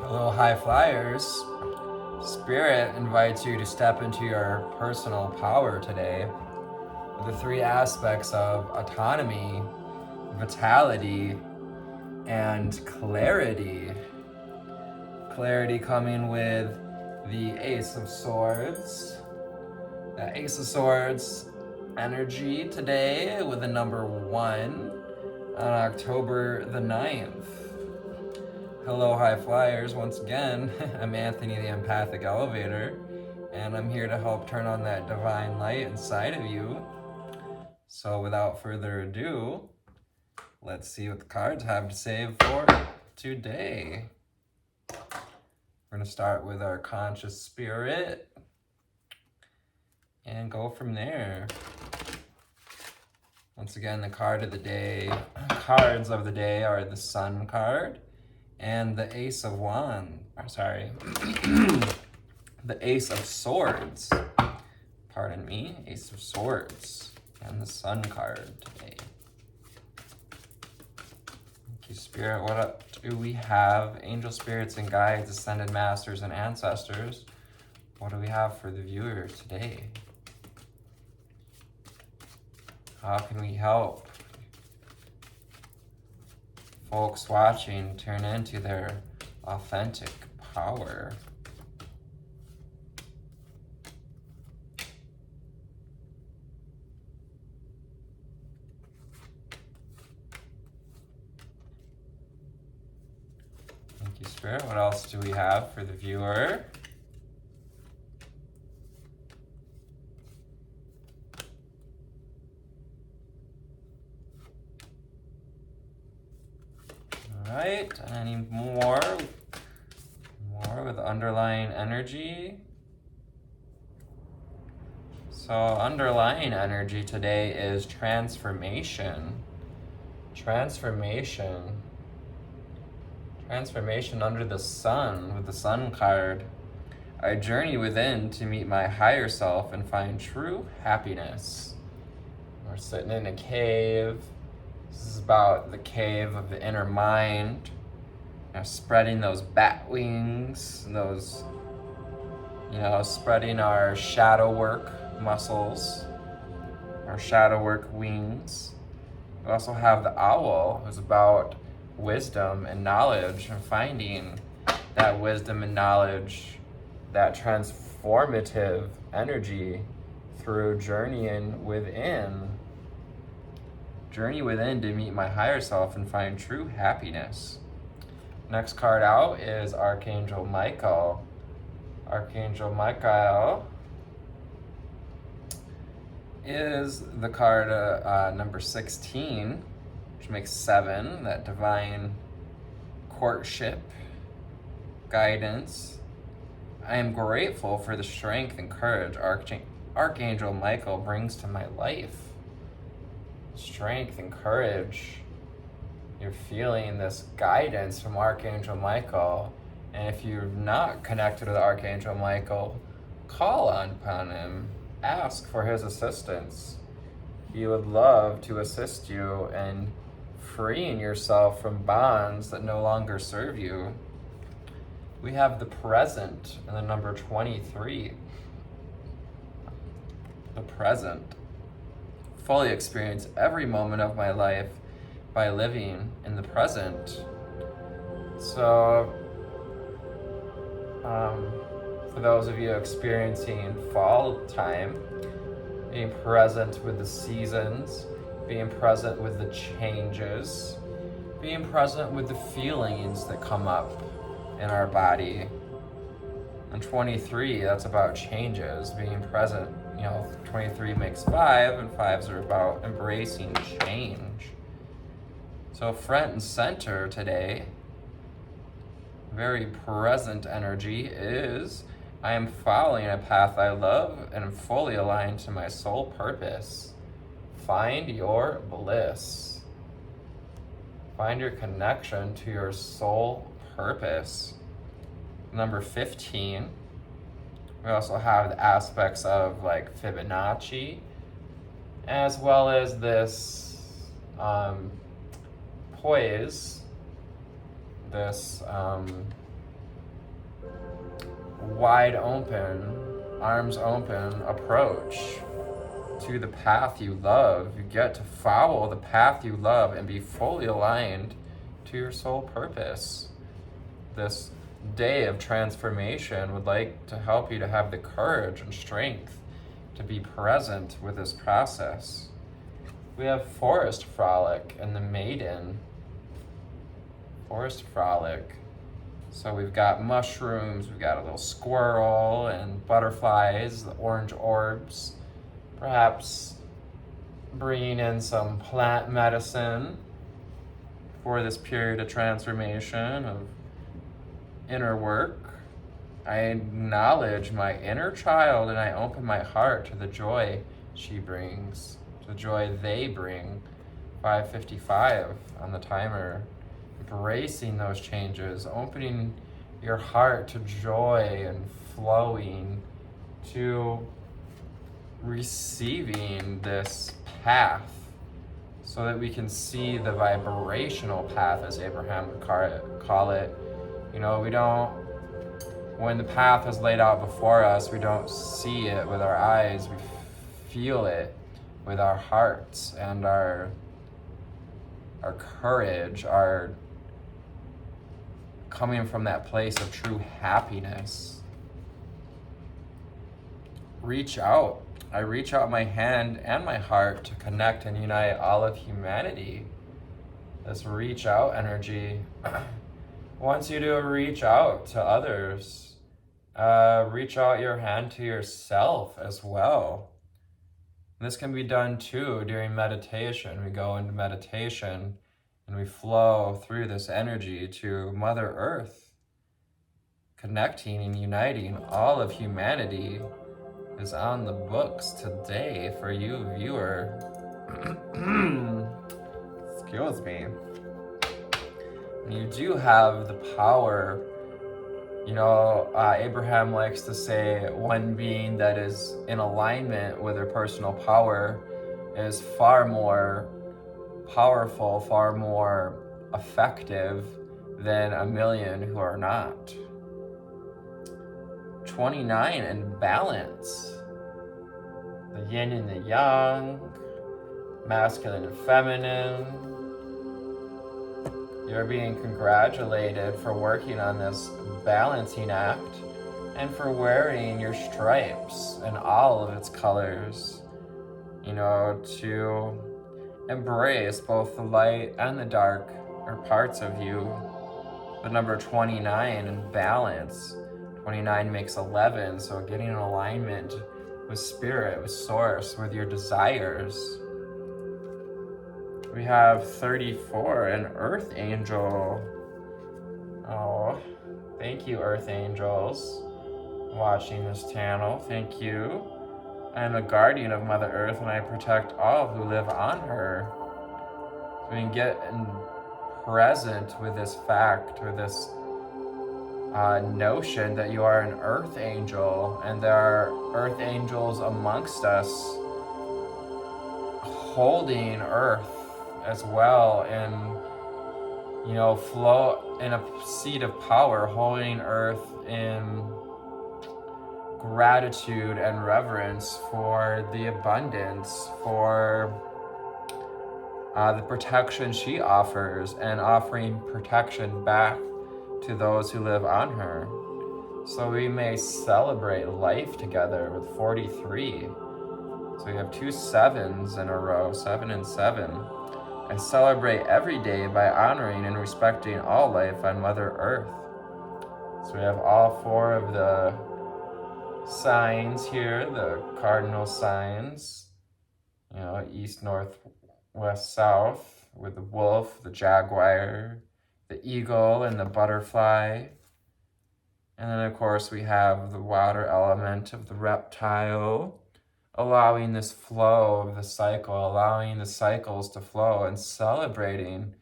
Hello, high flyers. Spirit invites you to step into your personal power today with the three aspects of autonomy, vitality, and clarity. Clarity coming with the Ace of Swords. The Ace of Swords energy today with the number 1 on October the 9th. Hello, high flyers. Once again, I'm Anthony, the Empathic Elevator, and I'm here to help turn on that divine light inside of you. So without further ado, let's see what the cards have to say for today. We're going to start with our conscious spirit and go from there. Once again, the cards of the day are the Sun card and the Ace of the Ace of Swords. Pardon me, Ace of Swords and the Sun card today. Thank you, Spirit. What do we have? Angel spirits and guides, ascended masters and ancestors. What do we have for the viewer today? How can we help folks watching turn into their authentic power? Thank you, Spirit. What else do we have for the viewer? All right, any more with underlying energy? So underlying energy today is transformation. Transformation under the sun with the Sun card. I journey within to meet my higher self and find true happiness. We're sitting in a cave. This is about the cave of the inner mind. Spreading those bat wings, spreading our shadow work muscles, our shadow work wings. We also have the owl, who's about wisdom and knowledge, and finding that wisdom and knowledge, that transformative energy through journeying within. Journey within to meet my higher self and find true happiness. Next card out is Archangel Michael. Archangel Michael is the card number 16, which makes 7, that divine courtship, guidance. I am grateful for the strength and courage Archangel Michael brings to my life. Strength and courage. You're feeling this guidance from Archangel Michael. And if you're not connected with Archangel Michael, call upon him. Ask for his assistance. He would love to assist you in freeing yourself from bonds that no longer serve you. We have the present and the number 23. The present. Fully experience every moment of my life by living in the present. So, for those of you experiencing fall time, being present with the seasons, being present with the changes, being present with the feelings that come up in our body. And 23, that's about changes, being present. 23 makes 5, and 5s are about embracing change. So front and center today, very present energy is, I am following a path I love and am fully aligned to my soul purpose. Find your bliss. Find your connection to your soul purpose. Number 15, we also have the aspects of like Fibonacci, as well as this poise, this wide open, arms open approach to the path you love. You get to follow the path you love and be fully aligned to your soul purpose. This day of transformation would like to help you to have the courage and strength to be present with this process. We have Forest Frolic and the Maiden. Forest Frolic. So we've got mushrooms, we've got a little squirrel and butterflies, the orange orbs. Perhaps bringing in some plant medicine for this period of transformation, of inner work. I acknowledge my inner child and I open my heart to the joy she brings, to the joy they bring. 5:55 on the timer. Embracing those changes, opening your heart to joy and flowing, to receiving this path so that we can see the vibrational path, as Abraham would call it. You know, when the path is laid out before us, we don't see it with our eyes, we feel it with our hearts and our courage, our coming from that place of true happiness. Reach out. I reach out my hand and my heart to connect and unite all of humanity. This reach out energy wants you to reach out to others. Reach out your hand to yourself as well. And this can be done too during meditation. We go into meditation and we flow through this energy to Mother Earth. Connecting and uniting all of humanity is on the books today for you, viewer. Excuse me. You do have the power. You know, Abraham likes to say one being that is in alignment with their personal power is far more powerful, far more effective than a million who are not. 29 in balance. The yin and the yang, masculine and feminine. You're being congratulated for working on this balancing act and for wearing your stripes in all of its colors, you know, to embrace both the light and the dark or parts of you. The number 29 in balance. 29 makes 11, so getting in alignment with spirit, with source, with your desires. We have 34, an earth angel. Oh, thank you, earth angels, watching this channel. Thank you. I am a guardian of Mother Earth and I protect all who live on her. So we can get present with this fact or this notion that you are an earth angel and there are earth angels amongst us holding earth as well and, you know, flow in a seat of power, holding earth in gratitude and reverence for the abundance, for the protection she offers and offering protection back to those who live on her. So we may celebrate life together with 43. So we have 2 sevens in a row, 7 and 7. And celebrate every day by honoring and respecting all life on Mother Earth. So we have all 4 of the signs here, the cardinal signs, you know, east, north, west, south, with the wolf, the jaguar, the eagle, and the butterfly. And then, of course, we have the water element of the reptile, allowing this flow of the cycle, allowing the cycles to flow and celebrating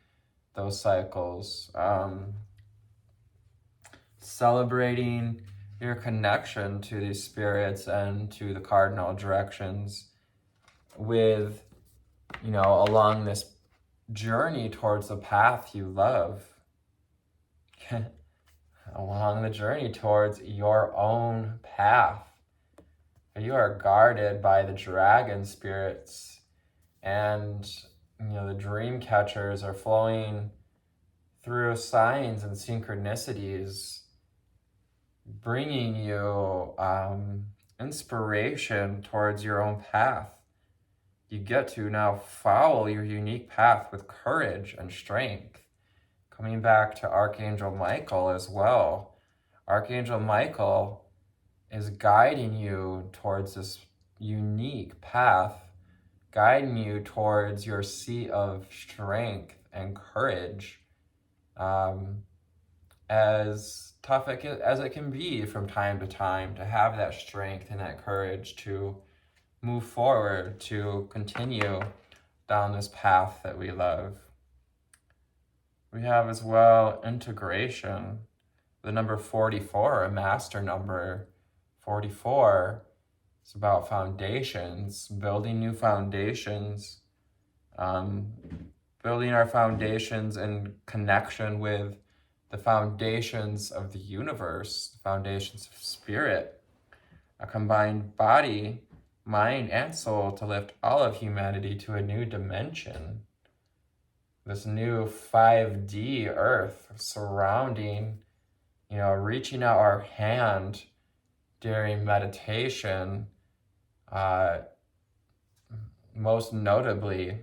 those cycles. Celebrating your connection to these spirits and to the cardinal directions with, you know, along this journey towards the path you love. along the journey towards your own path. You are guarded by the dragon spirits, and the dream catchers are flowing through signs and synchronicities, bringing you inspiration towards your own path. You get to now follow your unique path with courage and strength. Coming back to Archangel Michael as well. Archangel Michael is guiding you towards this unique path, guiding you towards your seat of strength and courage, as tough as it can be from time to time, to have that strength and that courage to move forward, to continue down this path that we love. We have as well integration, the number 44, a master number. 44 is about foundations, building new foundations, building our foundations in connection with the foundations of the universe, the foundations of spirit, a combined body, mind, and soul to lift all of humanity to a new dimension. This new 5D earth surrounding, reaching out our hand during meditation, most notably,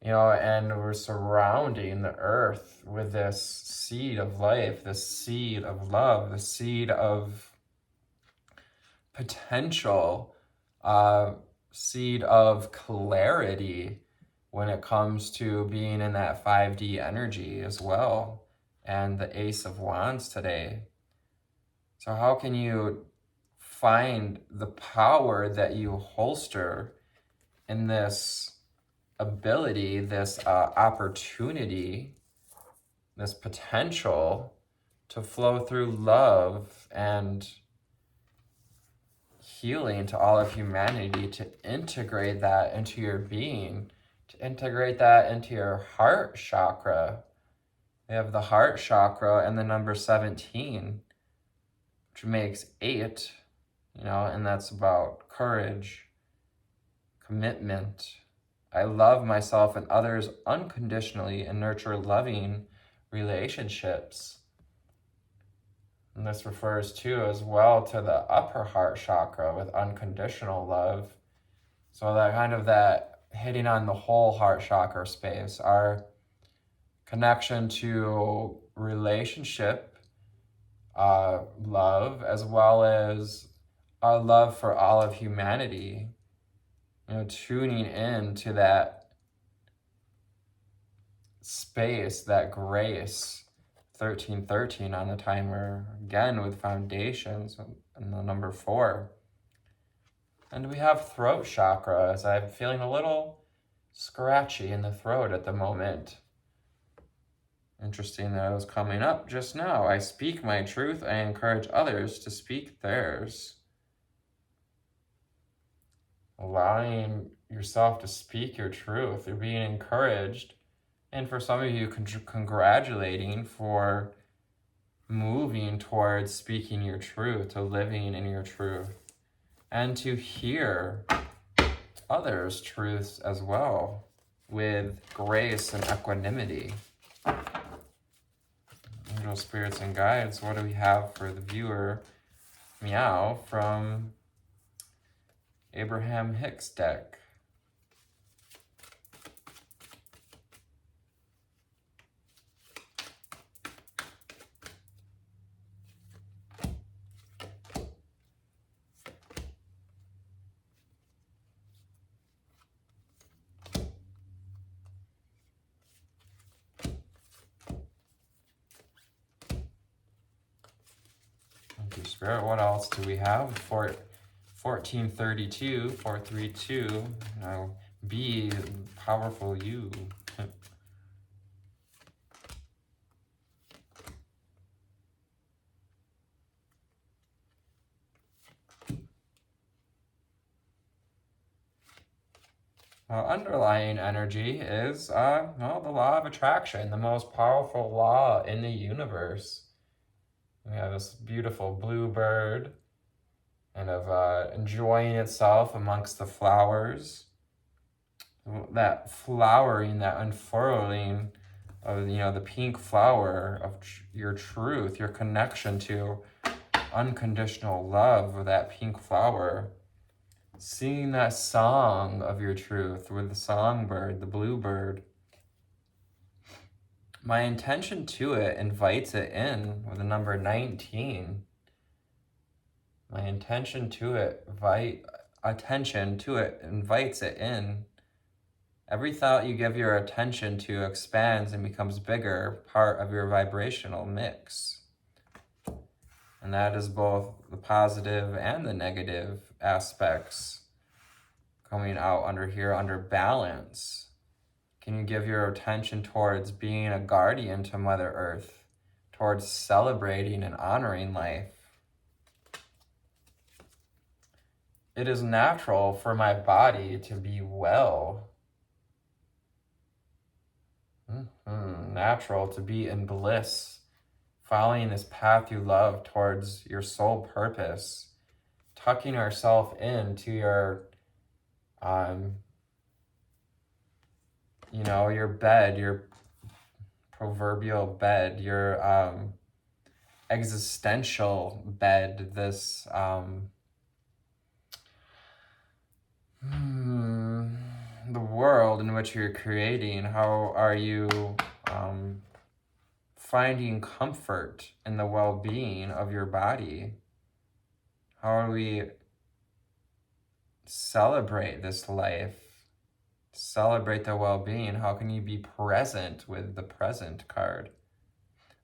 and we're surrounding the earth with this seed of life, this seed of love, the seed of potential, seed of clarity when it comes to being in that 5D energy as well, and the Ace of Wands today. So how can you find the power that you holster in this ability, this opportunity, this potential to flow through love and healing to all of humanity, to integrate that into your being, to integrate that into your heart chakra? We have the heart chakra and the number 17, which makes 8, and that's about courage, commitment. I love myself and others unconditionally and nurture loving relationships. And this refers to as well to the upper heart chakra with unconditional love. So that hitting on the whole heart chakra space, our connection to relationship, love, as well as our love for all of humanity, tuning in to that space, that grace. 1313 on the timer, again with foundations, and the number 4. And we have throat chakra, as I'm feeling a little scratchy in the throat at the moment. Interesting that it was coming up just now. I speak my truth. I encourage others to speak theirs. Allowing yourself to speak your truth. You're being encouraged. And for some of you, congratulating for moving towards speaking your truth, to living in your truth, and to hear others' truths as well with grace and equanimity. Angel spirits and guides, what do we have for the viewer? Meow from Abraham Hicks deck. Thank you, Spirit. What else do we have? For 1432, 432. Now, be powerful you. Underlying energy is the law of attraction, the most powerful law in the universe. We have this beautiful bluebird, and of enjoying itself amongst the flowers. That flowering, that unfurling of the pink flower of your truth, your connection to unconditional love of that pink flower. Singing that song of your truth with the songbird, the bluebird. My intention to it invites it in with the number 19. My intention to it, attention to it invites it in. Every thought you give your attention to expands and becomes bigger, part of your vibrational mix. And that is both the positive and the negative aspects coming out under here, under balance. Can you give your attention towards being a guardian to Mother Earth, towards celebrating and honoring life? It is natural for my body to be well. Natural to be in bliss, following this path you love towards your soul purpose, tucking yourself into your your bed, your proverbial bed, your existential bed, this the world in which you're creating. How are you finding comfort in the well-being of your body? How do we celebrate this life? Celebrate the well-being. How can you be present with the present card?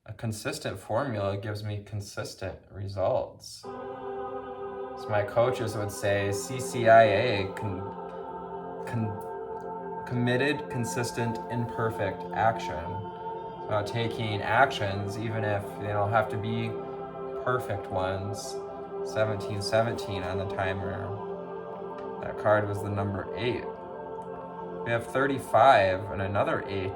A consistent formula gives me consistent results. So my coaches would say CCIA, committed, consistent, imperfect action. About taking actions, even if they don't have to be perfect ones. 1717 on the timer. That card was the number 8. We have 35 and another 8.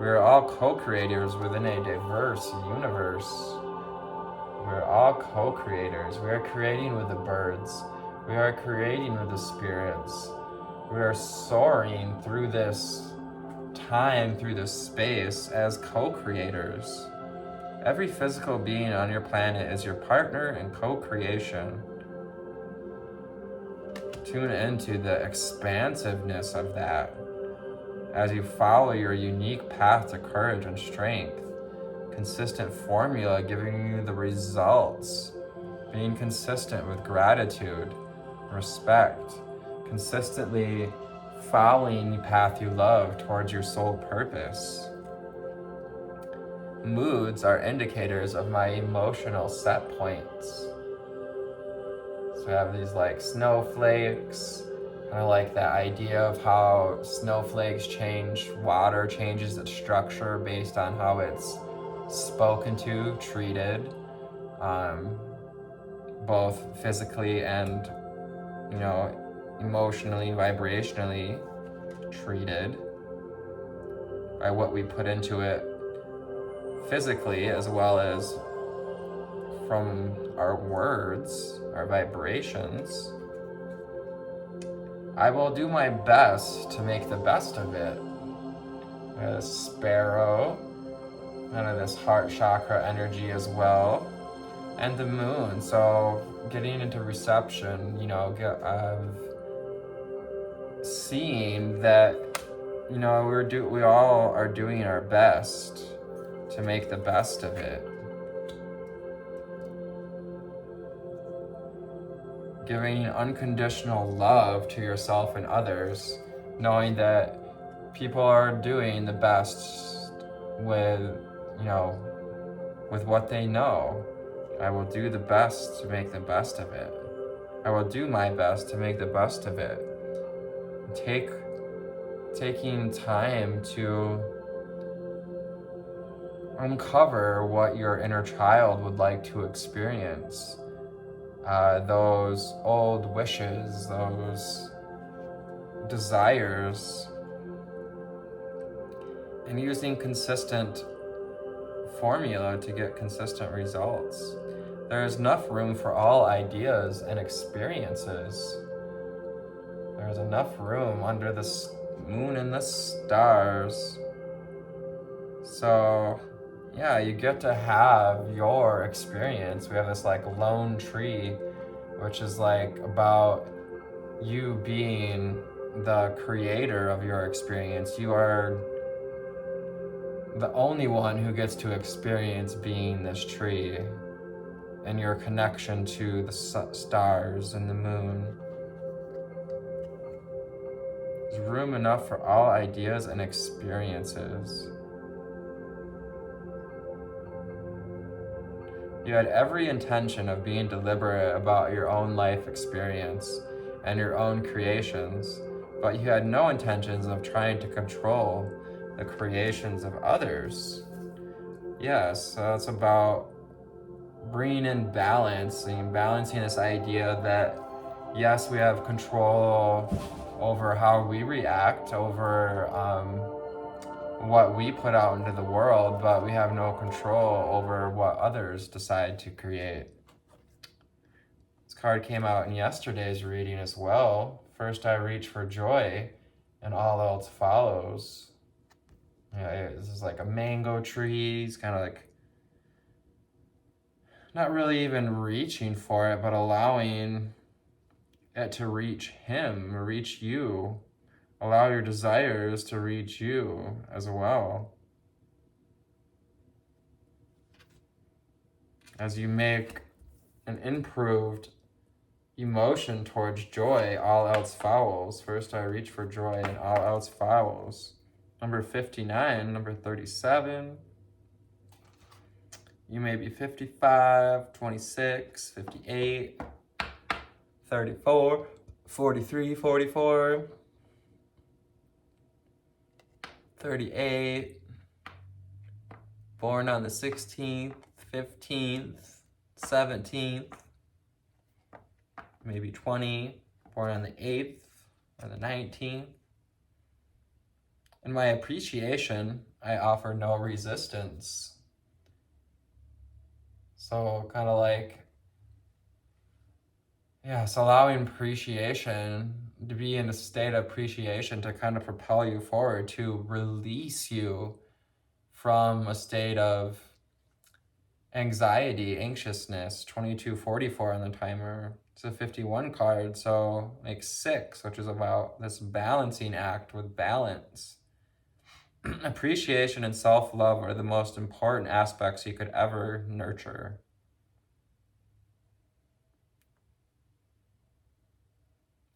We are all co-creators within a diverse universe. We are all co-creators. We are creating with the birds. We are creating with the spirits. We are soaring through this time, through this space as co-creators. Every physical being on your planet is your partner in co-creation. Tune into the expansiveness of that as you follow your unique path to courage and strength. Consistent formula giving you the results. Being consistent with gratitude, respect. Consistently following the path you love towards your soul purpose. Moods are indicators of my emotional set points. So I have these like snowflakes. I like that idea of how snowflakes change, water changes its structure based on how it's spoken to, treated, both physically and, emotionally, vibrationally treated by what we put into it physically, as well as from our words, our vibrations. I will do my best to make the best of it. A sparrow, kind of this heart chakra energy as well, and the moon. So getting into reception, of seeing that, we all are doing our best to make the best of it. Giving unconditional love to yourself and others, knowing that people are doing the best with what they know. I will do the best to make the best of it. I will do my best to make the best of it. Taking time to uncover what your inner child would like to experience. Those old wishes, those desires, and using consistent formula to get consistent results. There is enough room for all ideas and experiences. There's enough room under the moon and the stars. So, yeah, you get to have your experience. We have this like lone tree, which is like about you being the creator of your experience. You are the only one who gets to experience being this tree and your connection to the stars and the moon. There's room enough for all ideas and experiences. You had every intention of being deliberate about your own life experience and your own creations, but you had no intentions of trying to control the creations of others. Yes, so it's about bringing in balancing this idea that yes, we have control over how we react, over what we put out into the world, but we have no control over what others decide to create. This card came out in yesterday's reading as well. First I reach for joy, and all else follows. Yeah, this is like a mango tree. It's kind of like not really even reaching for it, but allowing it to reach him, reach you. Allow your desires to reach you as well. As you make an improved emotion towards joy, all else follows. First I reach for joy and all else follows. Number 59, number 37. You may be 55, 26, 58, 34, 43, 44, 38, born on the 16th, 15th, 17th, maybe 20, born on the 8th or the 19th. In my appreciation, I offer no resistance. So kind of like, yes, allowing appreciation, to be in a state of appreciation to kind of propel you forward, to release you from a state of anxiety, anxiousness. 2244 on the timer. It's a 51 card, so makes 6, which is about this balancing act with balance. Appreciation and self-love are the most important aspects you could ever nurture.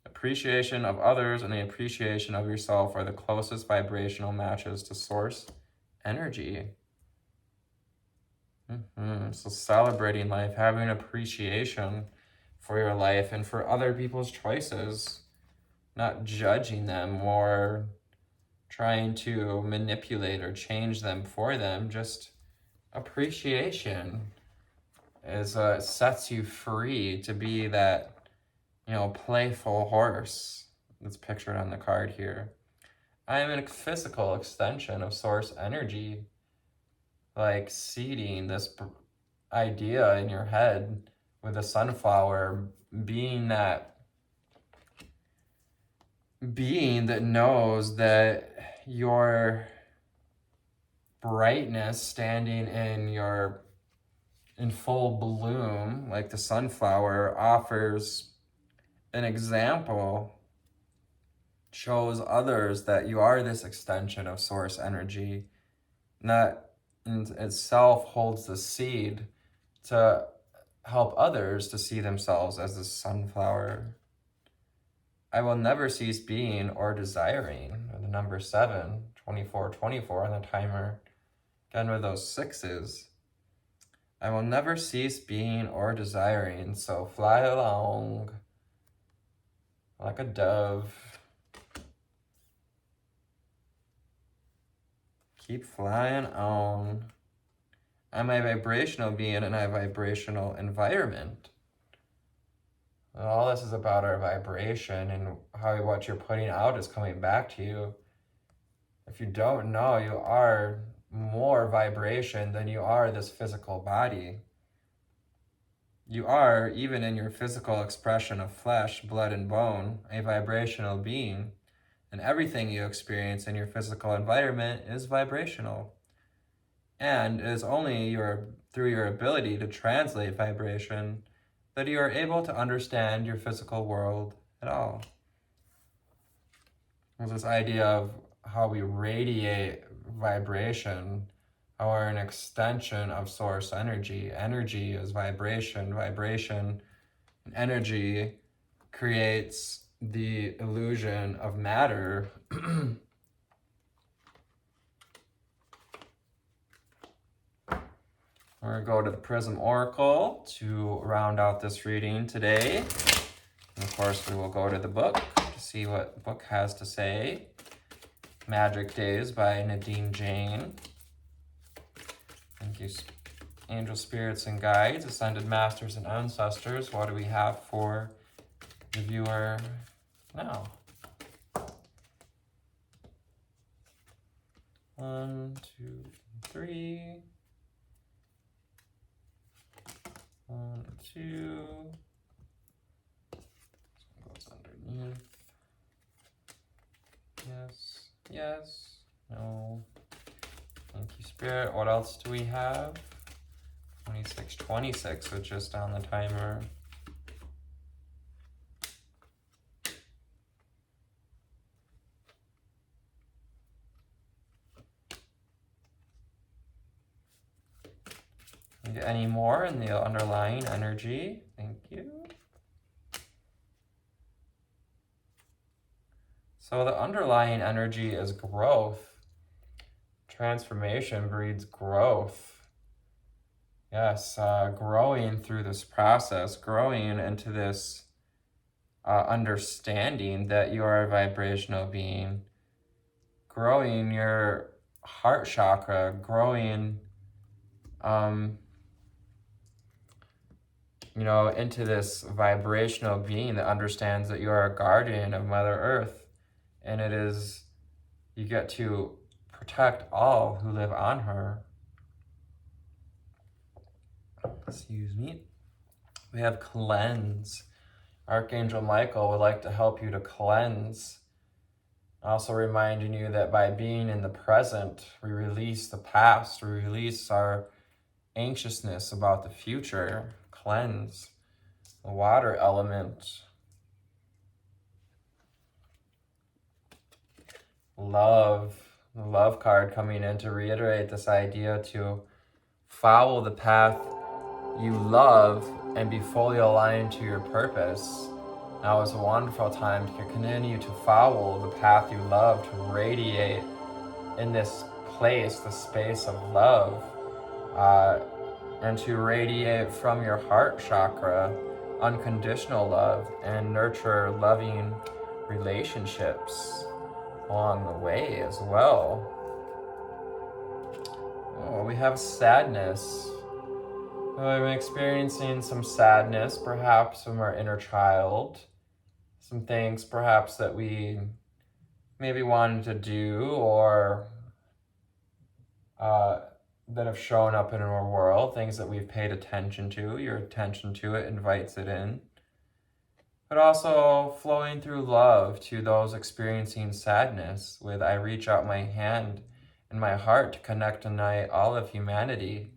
Appreciation of others and the appreciation of yourself are the closest vibrational matches to source energy. So celebrating life, having appreciation for your life and for other people's choices, not judging them or trying to manipulate or change them for them. Just appreciation is sets you free to be that, playful horse that's pictured on the card here. I am a physical extension of source energy, like seeding this idea in your head with a sunflower, being that being that knows that your brightness standing in full bloom, like the sunflower, offers an example, shows others that you are this extension of source energy, that in itself holds the seed to help others to see themselves as the sunflower. I will never cease being or desiring. The number 7, 2424 on the timer. Again with those 6s. I will never cease being or desiring, so fly along like a dove. Keep flying on. I'm a vibrational being and a vibrational environment. All this is about our vibration and how what you're putting out is coming back to you. If you don't know, you are more vibration than you are this physical body. You are, even in your physical expression of flesh, blood, and bone, a vibrational being. And everything you experience in your physical environment is vibrational. And it is only through your ability to translate vibration that you are able to understand your physical world at all. There's this idea of how we radiate vibration, how we're an extension of source energy. Energy is vibration. Vibration and energy creates the illusion of matter. We're going to go to the Prism Oracle to round out this reading today. And of course, we will go to the book to see what the book has to say. Magic Days by Nadine Jane. Thank you, angel spirits and guides, ascended masters and ancestors. What do we have for the viewer now? 1, 2, 3. 1, 2. Goes underneath. Yes. Yes. No. Thank you, Spirit. What else do we have? 26, which is on the timer. Any more in the underlying energy? Thank you. So the underlying energy is growth. Transformation breeds growth. Yes, growing through this process, growing into this understanding that you are a vibrational being, growing your heart chakra, growing into this vibrational being that understands that you are a guardian of Mother Earth, and you get to protect all who live on her. Excuse me. We have cleanse. Archangel Michael would like to help you to cleanse. Also reminding you that by being in the present, we release the past, we release our anxiousness about the future. Cleanse. The water element. Love. The love card coming in to reiterate this idea to follow the path you love and be fully aligned to your purpose. Now is a wonderful time to continue to follow the path you love, to radiate in this place, the space of love, and to radiate from your heart chakra unconditional love and nurture loving relationships along the way as well. Oh, we have sadness. I'm experiencing some sadness, perhaps from our inner child. Some things perhaps that we maybe wanted to do or that have shown up in our world, things that we've paid attention to. Your attention to it invites it in. But also flowing through love to those experiencing sadness with I reach out my hand and my heart to connect and unite all of humanity.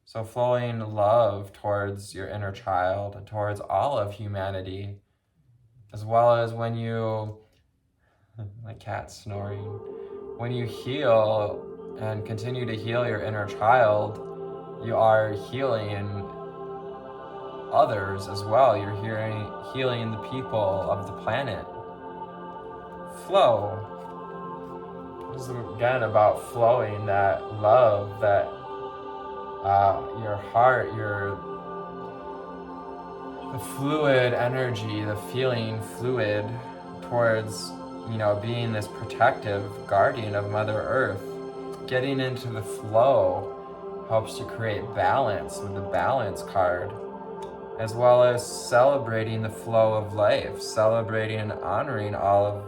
So flowing love towards your inner child, towards all of humanity, as well as when you, my cat's snoring, when you heal and continue to heal your inner child, you are healing others as well. You're healing the people of the planet. Flow. This is again about flowing that love, that your heart, the fluid energy, the feeling fluid towards, being this protective guardian of Mother Earth. Getting into the flow helps to create balance with the balance card, as well as celebrating the flow of life, celebrating and honoring all of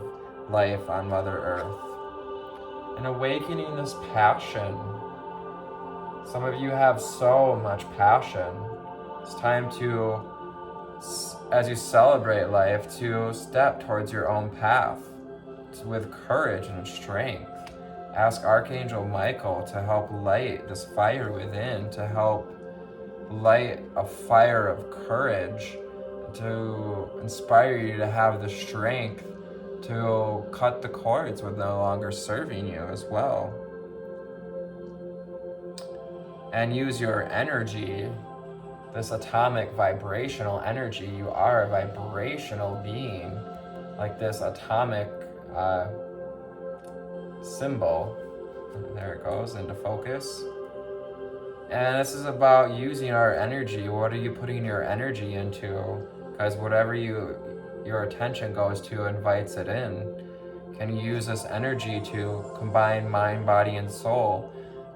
life on Mother Earth, and awakening this passion Some of you have so much passion. It's time to, as you celebrate life, to step towards your own path with courage and strength. Ask Archangel Michael to help light this fire within, to help light a fire of courage, to inspire you to have the strength to cut the cords with no longer serving you as well. And use your energy, this atomic vibrational energy. You are a vibrational being, like this atomic symbol. There it goes into focus. And this is about using our energy. What are you putting your energy into? Because whatever your attention goes to invites it in. Can you use this energy to combine mind, body, and soul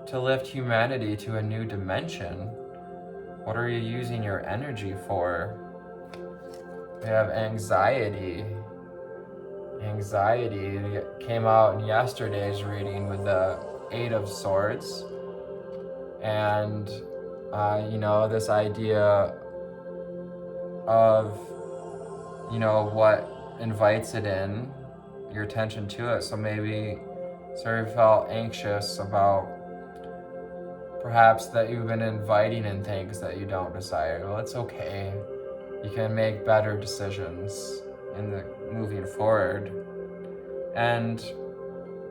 to lift humanity to a new dimension? What are you using your energy for? We have anxiety. Anxiety came out in yesterday's reading with the Eight of Swords. And, this idea of, what invites it in, your attention to it. So maybe sort of felt anxious about perhaps that you've been inviting in things that you don't desire. Well, it's okay. You can make better decisions moving forward. And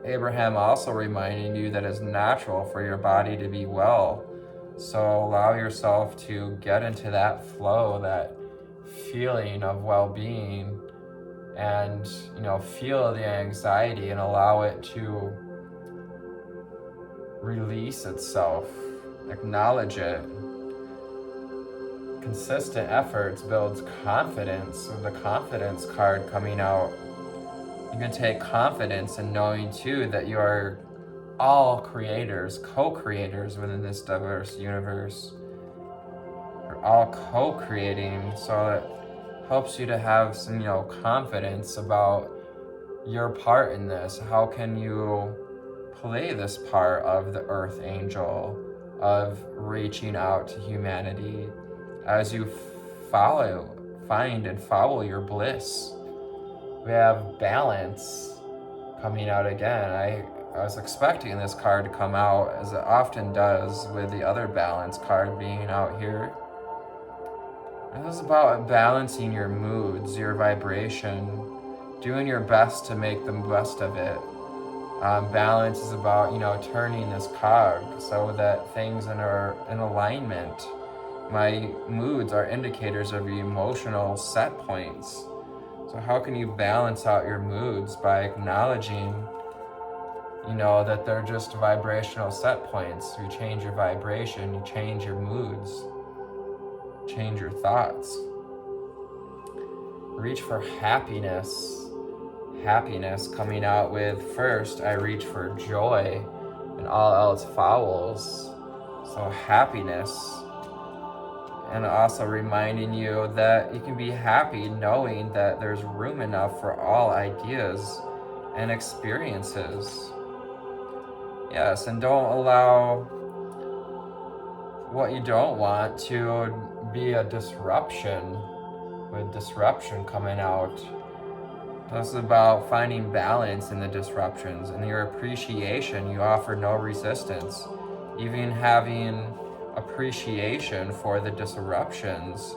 Abraham also reminding you that it's natural for your body to be well. So allow yourself to get into that flow, that feeling of well-being, and feel the anxiety and allow it to release itself. Acknowledge it. Consistent efforts builds confidence. So the confidence card coming out, you can take confidence in knowing too that you are all creators, co-creators within this diverse universe. We're all co-creating, so it helps you to have some, confidence about your part in this. How can you play this part of the Earth Angel, of reaching out to humanity as you find and follow your bliss? We have balance coming out again. I was expecting this card to come out, as it often does with the other balance card being out here. This is about balancing your moods, your vibration, doing your best to make the best of it. Balance is about, turning this cog so that things are in alignment. My moods are indicators of your emotional set points. So how can you balance out your moods? By acknowledging, that they're just vibrational set points. You change your vibration, you change your moods, change your thoughts. Reach for happiness. Happiness coming out with, first, I reach for joy and all else follows. So happiness. And also reminding you that you can be happy knowing that there's room enough for all ideas and experiences. Yes, and don't allow what you don't want to be a disruption, with disruption coming out. This is about finding balance in the disruptions. In your appreciation, you offer no resistance. Even having appreciation for the disruptions,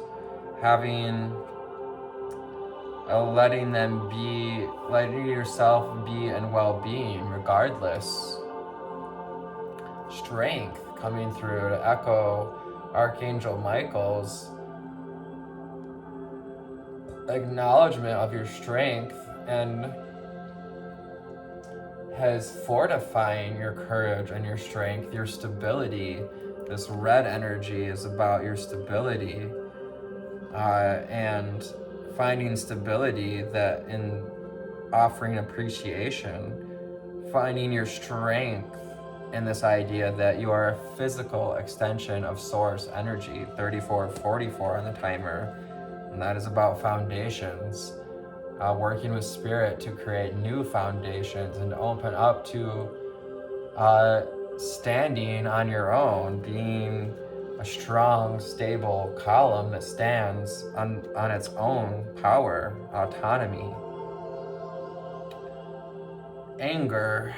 letting yourself be in well-being regardless. Strength coming through to echo Archangel Michael's acknowledgement of your strength, and has fortifying your courage and your strength, your stability. This red energy is about your stability, and finding stability that in offering appreciation, finding your strength in this idea that you are a physical extension of source energy, 3444 on the timer, and that is about foundations, working with spirit to create new foundations and open up to standing on your own, being a strong, stable column that stands on its own power, autonomy. Anger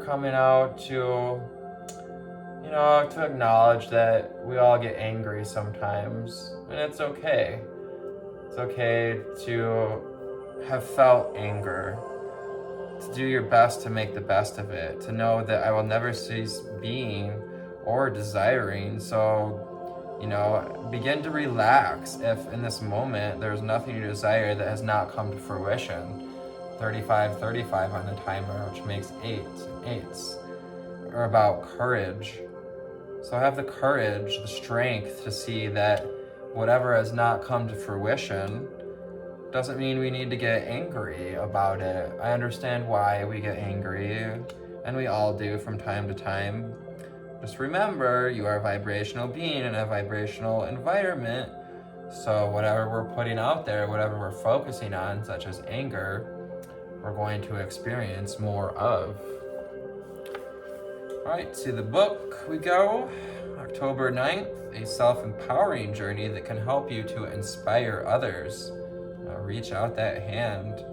coming out to, to acknowledge that we all get angry sometimes, and it's okay. It's okay to have felt anger, to do your best to make the best of it, to know that I will never cease being or desiring. So, begin to relax if in this moment there's nothing you desire that has not come to fruition. 35 on the timer, which makes eights, are about courage. So have the courage, the strength to see that whatever has not come to fruition doesn't mean we need to get angry about it. I understand why we get angry, and we all do from time to time. Just remember, you are a vibrational being in a vibrational environment. So whatever we're putting out there, whatever we're focusing on, such as anger, we're going to experience more of. All right, to the book we go. October 9th, a self-empowering journey that can help you to inspire others. Reach out that hand.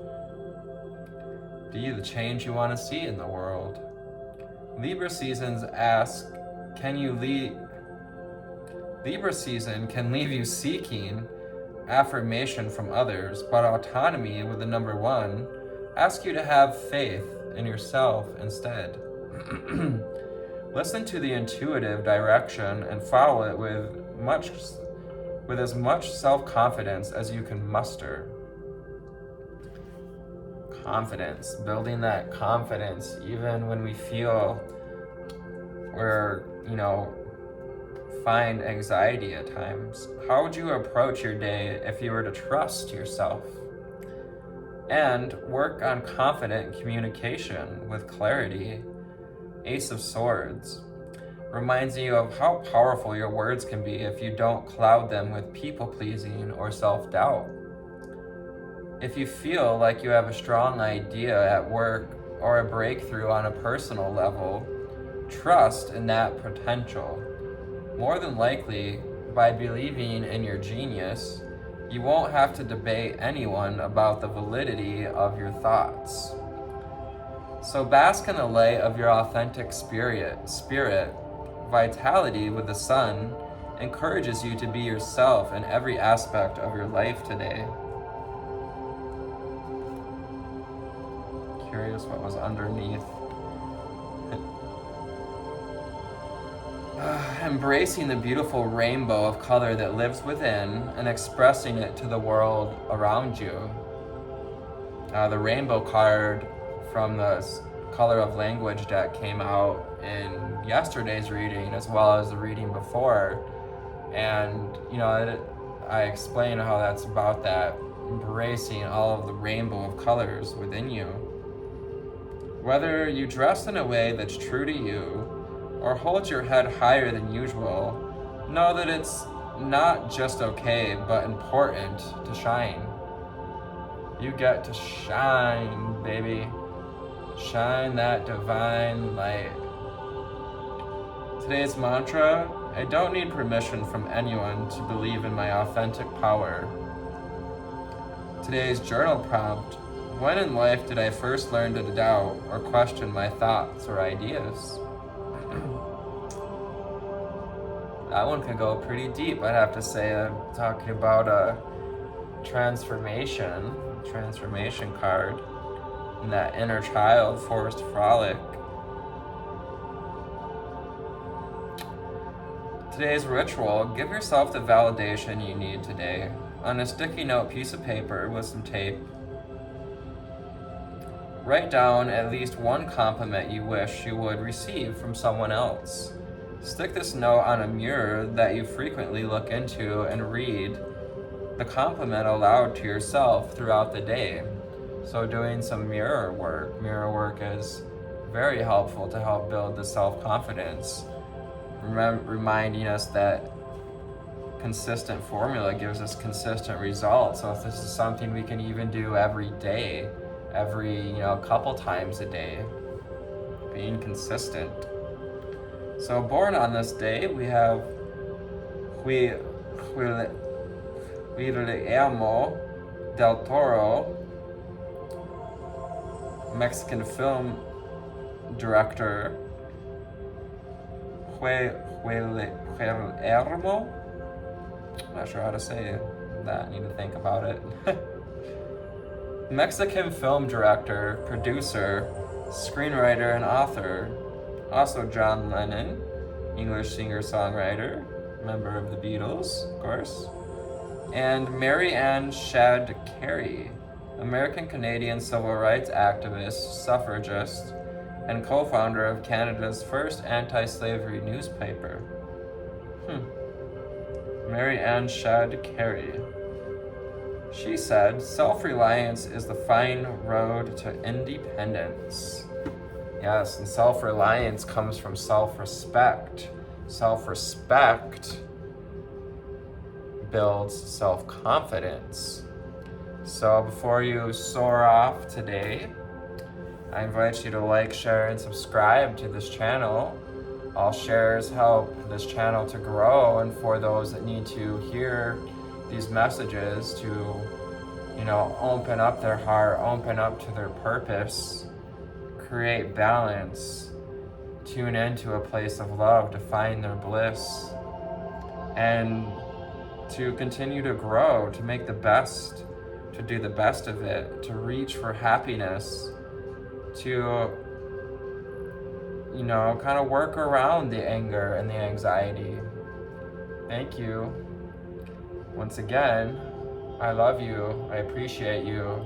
Be the change you want to see in the world. Libra seasons ask, Libra season can leave you seeking affirmation from others, but autonomy with the number 1 asks you to have faith in yourself instead. Listen to the intuitive direction and follow it with as much self-confidence as you can muster. Confidence, building that confidence even when we feel we're, find anxiety at times. How would you approach your day if you were to trust yourself? And work on confident communication with clarity. Ace of Swords reminds you of how powerful your words can be if you don't cloud them with people-pleasing or self-doubt. If you feel like you have a strong idea at work or a breakthrough on a personal level, trust in that potential. More than likely, by believing in your genius, you won't have to debate anyone about the validity of your thoughts. So bask in the light of your authentic spirit. Vitality with the sun encourages you to be yourself in every aspect of your life today. Curious what was underneath. Embracing the beautiful rainbow of color that lives within and expressing it to the world around you. The rainbow card from the Color of Language deck came out in yesterday's reading as well as the reading before. And, I explain how that's about that, embracing all of the rainbow of colors within you. Whether you dress in a way that's true to you or hold your head higher than usual, know that it's not just okay, but important to shine. You get to shine, baby. Shine that divine light. Today's mantra: I don't need permission from anyone to believe in my authentic power. Today's journal prompt: when in life did I first learn to doubt or question my thoughts or ideas? That one could go pretty deep, I'd have to say. I'm talking about a transformation card, and that inner child, forced frolic. Today's ritual: give yourself the validation you need today. On a sticky note piece of paper with some tape, write down at least one compliment you wish you would receive from someone else. Stick this note on a mirror that you frequently look into and read the compliment aloud to yourself throughout the day. So doing some mirror work is very helpful to help build the self-confidence, reminding us that consistent formula gives us consistent results. So if this is something we can even do every day, every couple times a day, being consistent. So born on this day, we have Guillermo del Toro, Mexican film director. Guillermo? I'm not sure how to say that. I need to think about it. Mexican film director, producer, screenwriter, and author. Also John Lennon, English singer-songwriter, member of the Beatles, of course. And Mary Ann Shadd Cary, American-Canadian civil rights activist, suffragist, and co-founder of Canada's first anti-slavery newspaper. Mary Ann Shadd Cary. She said, self-reliance is the fine road to independence. Yes, and self-reliance comes from self-respect. Self-respect builds self-confidence. So before you soar off today, I invite you to like, share, and subscribe to this channel. All shares help this channel to grow, and for those that need to hear these messages to, open up their heart, open up to their purpose, create balance, tune into a place of love to find their bliss, and to continue to grow, to make the best, to do the best of it, to reach for happiness, to, kind of work around the anger and the anxiety. Thank you. Once again, I love you. I appreciate you.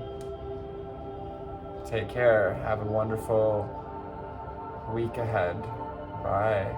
Take care. Have a wonderful week ahead. Bye.